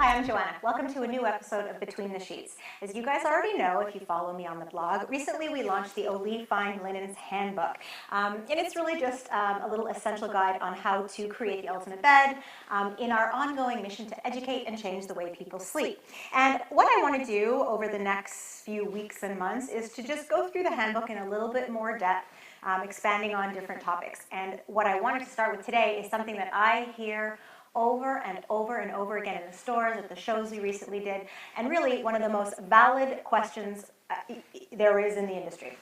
Hi, I'm Joanna. Welcome to a new episode of Between the Sheets. As you guys already know, if you follow me on the blog, recently we launched the O'Leigh Fine Linens Handbook. And it's really just a little essential guide on how to create the ultimate bed in our ongoing mission to educate and change the way people sleep. And what I want to do over the next few weeks and months is to just go through the handbook in a little bit more depth, expanding on different topics. And what I wanted to start with today is something that I hear over and over and over again in the stores, at the shows we recently did, and really one of the most valid questions there is in the industry.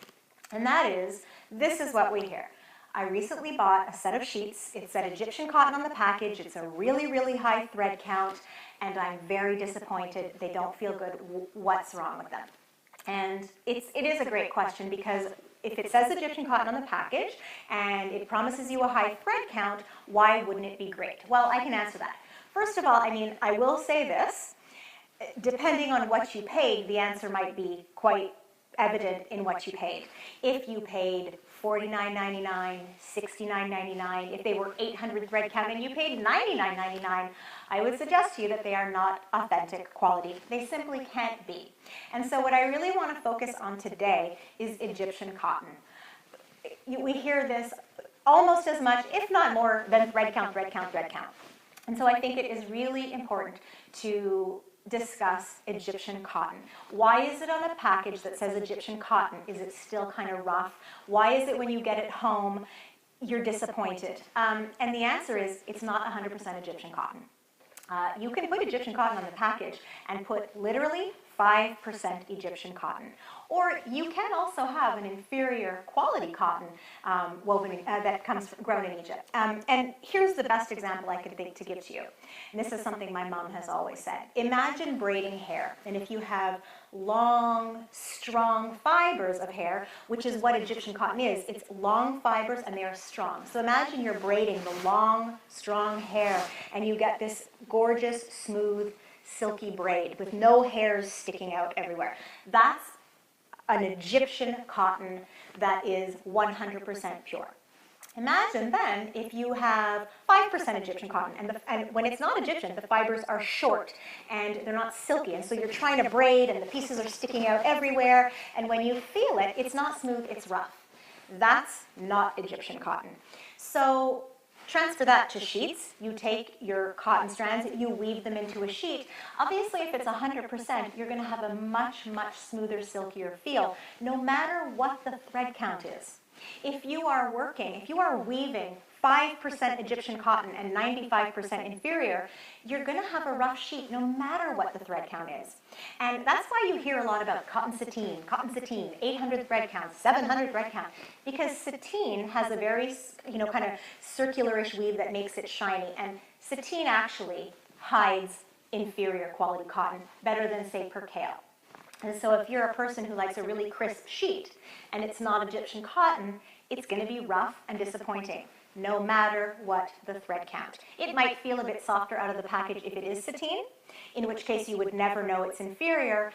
And that is, this is what we hear. I recently bought a set of sheets. It said Egyptian cotton on the package. It's a really, really high thread count, and I'm very disappointed. They don't feel good. What's wrong with them? And it is a great question, because if it says Egyptian cotton on the package and it promises you a high thread count, why wouldn't it be great? Well, I can answer that. First of all, I will say this, depending on what you paid, the answer might be quite evident in what you paid. If you paid $49.99, $69.99, if they were 800 thread count and you paid $99.99, I would suggest to you that they are not authentic quality. They simply can't be. And so what I really want to focus on today is Egyptian cotton. We hear this almost as much, if not more, than thread count, thread count, thread count. And so I think it is really important to discuss Egyptian cotton. Why is it on a package that says Egyptian cotton? Is it still kind of rough? Why is it when you get it home, you're disappointed? And the answer is, it's not 100% Egyptian cotton. You can put Egyptian cotton on the package and put literally 5% Egyptian cotton. Or you can also have an inferior quality cotton woven that comes grown in Egypt. And here's the best example I could think to give to you. And this is something my mom has always said. Imagine braiding hair. And if you have long, strong fibers of hair, which is what Egyptian cotton is, it's long fibers and they are strong. So imagine you're braiding the long, strong hair and you get this gorgeous, smooth, silky braid with no hairs sticking out everywhere. That's an Egyptian cotton that is 100% pure. Imagine then if you have 5% Egyptian cotton, and when it's not Egyptian, the fibers are short and they're not silky, and so you're trying to braid and the pieces are sticking out everywhere, and when you feel it, it's not smooth, it's rough. That's not Egyptian cotton. So transfer that to sheets. You take your cotton strands, you weave them into a sheet. Obviously, if it's 100%, you're going to have a much, much smoother, silkier feel, no matter what the thread count is. If you are weaving 5% Egyptian cotton and 95% inferior, you're going to have a rough sheet no matter what the thread count is. And that's why you hear a lot about cotton sateen, 800 thread count, 700 thread count, because sateen has a very, kind of circularish weave that makes it shiny, and sateen actually hides inferior quality cotton better than, say, percale. And so if you're a person who likes a really crisp sheet and it's not Egyptian cotton, it's going to be rough and disappointing, no matter what the thread count. It might feel a bit softer out of the package if it is sateen, in which case you would never know it's inferior.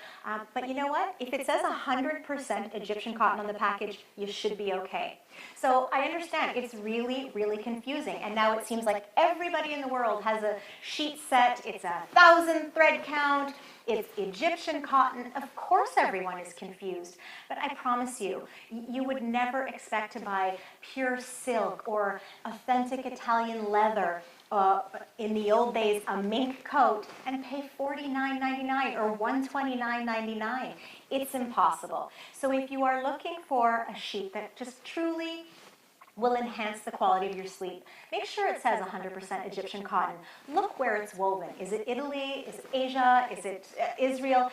But you know what? If it says 100% Egyptian cotton on the package, you should be okay. So I understand it's really, really confusing. And now it seems like everybody in the world has a sheet set. It's 1,000 thread count. It's Egyptian cotton. Of course everyone is confused, but I promise you, you would never expect to buy pure silk or authentic Italian leather, in the old days, a mink coat, and pay $49.99 or $129.99. It's impossible. So if you are looking for a sheet that just truly will enhance the quality of your sleep, make sure it says 100% Egyptian cotton. Look where it's woven. Is it Italy? Is it Asia? Is it Israel?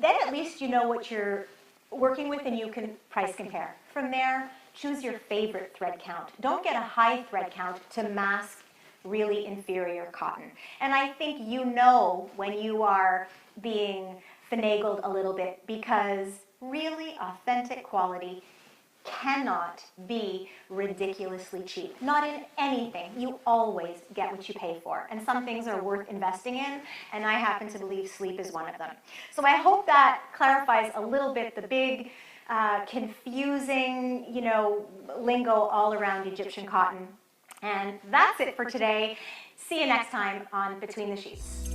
Then at least you know what you're working with and you can price compare. From there, choose your favorite thread count. Don't get a high thread count to mask really inferior cotton. And I think you know when you are being finagled a little bit, because really authentic quality cannot be ridiculously cheap. Not in anything. You always get what you pay for. And some things are worth investing in, and I happen to believe sleep is one of them. So I hope that clarifies a little bit the big, confusing, lingo all around Egyptian cotton. And that's it for today. See you next time on Between the Sheets.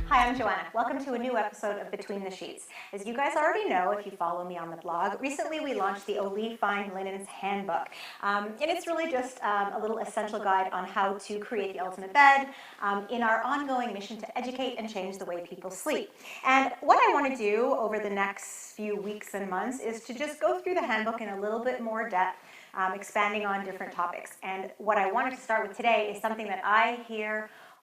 Hi, I'm Joanna. Welcome to a new episode of Between the Sheets. As you guys already know, if you follow me on the blog, recently we launched the O'Leigh Fine Linens Handbook. And it's really just a little essential guide on how to create the ultimate bed in our ongoing mission to educate and change the way people sleep. And what I want to do over the next few weeks and months is to just go through the handbook in a little bit more depth, expanding on different topics. And what I wanted to start with today is something that I hear